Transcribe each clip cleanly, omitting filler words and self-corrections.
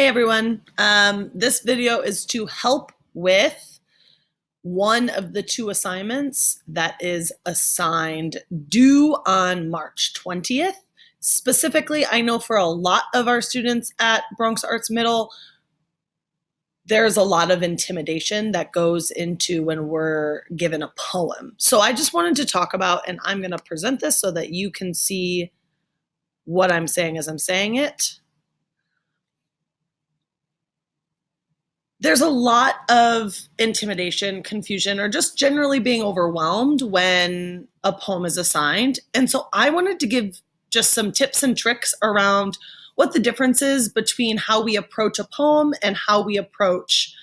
Hey everyone, this video is to help with one of the two assignments that is assigned due on March 20th. Specifically, I know for a lot of our students at Bronx Arts Middle, there's a lot of intimidation that goes into when we're given a poem. So I just wanted to talk about, and I'm going to present this so that you can see what I'm saying as I'm saying it. There's a lot of intimidation, confusion, or just generally being overwhelmed when a poem is assigned. And so I wanted to give just some tips and tricks around what the difference is between how we approach a poem and how we approach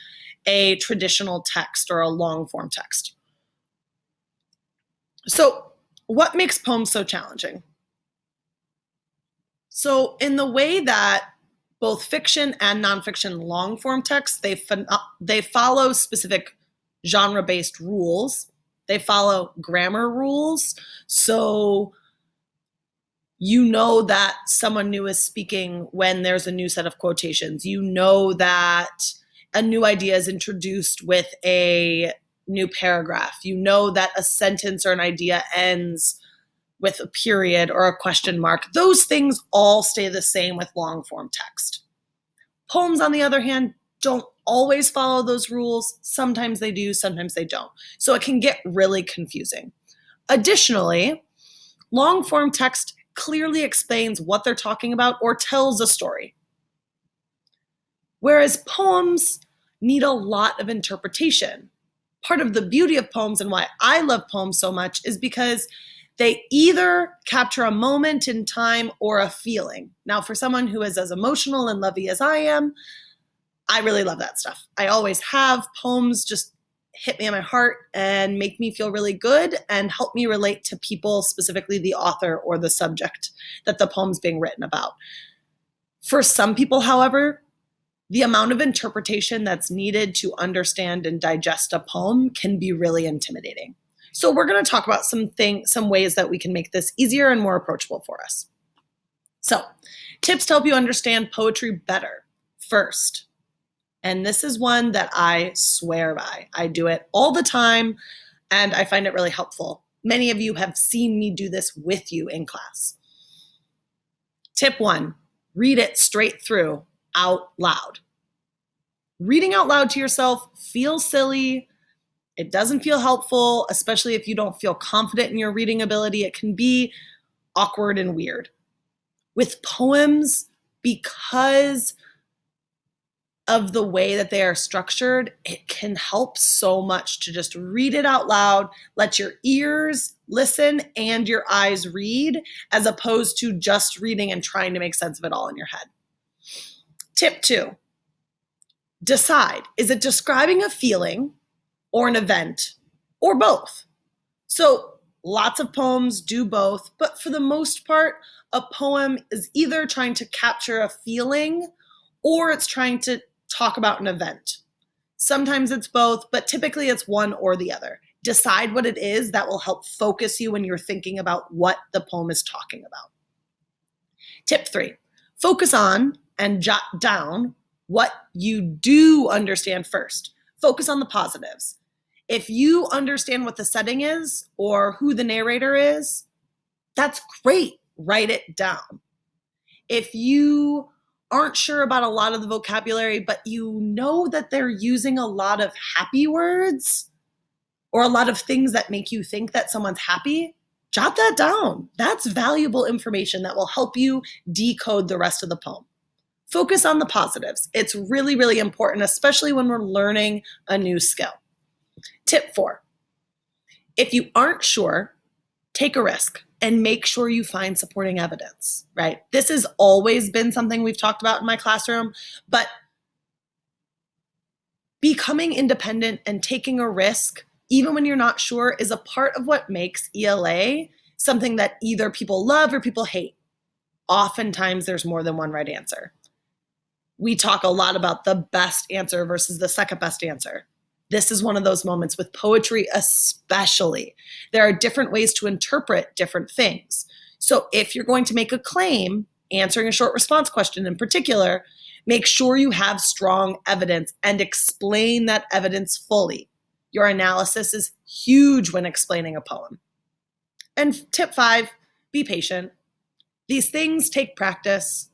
a traditional text or a long form text. So what makes poems so challenging? So in the way that both fiction and nonfiction long-form texts, they follow specific genre-based rules. They follow grammar rules. So you know that someone new is speaking when there's a new set of quotations. You know that a new idea is introduced with a new paragraph. You know that a sentence or an idea ends with a period or a question mark. Those things all stay the same with long form text. Poems, on the other hand, don't always follow those rules. Sometimes they do, sometimes they don't. So it can get really confusing. Additionally, long form text clearly explains what they're talking about or tells a story. Whereas poems need a lot of interpretation. Part of the beauty of poems and why I love poems so much is because they either capture a moment in time or a feeling. Now, for someone who is as emotional and lovey as I am, I really love that stuff. I always have. Poems just hit me in my heart and make me feel really good and help me relate to people, specifically the author or the subject that the poem's being written about. For some people, however, the amount of interpretation that's needed to understand and digest a poem can be really intimidating. So we're going to talk about some ways that we can make this easier and more approachable for us. So, tips to help you understand poetry better. First, and this is one that I swear by. I do it all the time, and I find it really helpful. Many of you have seen me do this with you in class. Tip 1, read it straight through out loud. Reading out loud to yourself feels silly. It doesn't feel helpful, especially if you don't feel confident in your reading ability. It can be awkward and weird. With poems, because of the way that they are structured, it can help so much to just read it out loud, let your ears listen and your eyes read, as opposed to just reading and trying to make sense of it all in your head. Tip 2, decide, is it describing a feeling or an event, or both? So lots of poems do both, but for the most part, a poem is either trying to capture a feeling or it's trying to talk about an event. Sometimes it's both, but typically it's one or the other. Decide what it is that will help focus you when you're thinking about what the poem is talking about. Tip 3, focus on and jot down what you do understand first. Focus on the positives. If you understand what the setting is or who the narrator is, that's great. Write it down. If you aren't sure about a lot of the vocabulary, but you know that they're using a lot of happy words or a lot of things that make you think that someone's happy, jot that down. That's valuable information that will help you decode the rest of the poem. Focus on the positives. It's really, really important, especially when we're learning a new skill. Tip 4, if you aren't sure, take a risk and make sure you find supporting evidence, right? This has always been something we've talked about in my classroom, but becoming independent and taking a risk, even when you're not sure, is a part of what makes ELA something that either people love or people hate. Oftentimes, there's more than one right answer. We talk a lot about the best answer versus the second best answer. This is one of those moments with poetry, especially. There are different ways to interpret different things. So if you're going to make a claim, answering a short response question in particular, make sure you have strong evidence and explain that evidence fully. Your analysis is huge when explaining a poem. And tip 5, be patient. These things take practice.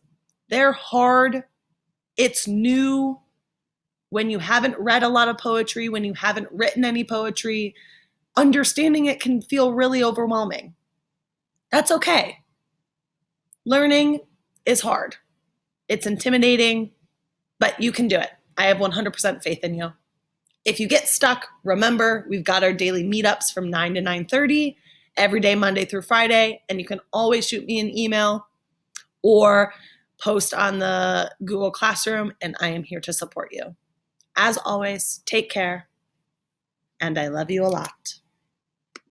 They're hard. It's new. When you haven't read a lot of poetry, when you haven't written any poetry, understanding it can feel really overwhelming. That's okay. Learning is hard. It's intimidating, but you can do it. I have 100% faith in you. If you get stuck, remember, we've got our daily meetups from 9 to 9:30 every day, Monday through Friday, and you can always shoot me an email or post on the Google Classroom, and I am here to support you. As always, take care, and I love you a lot.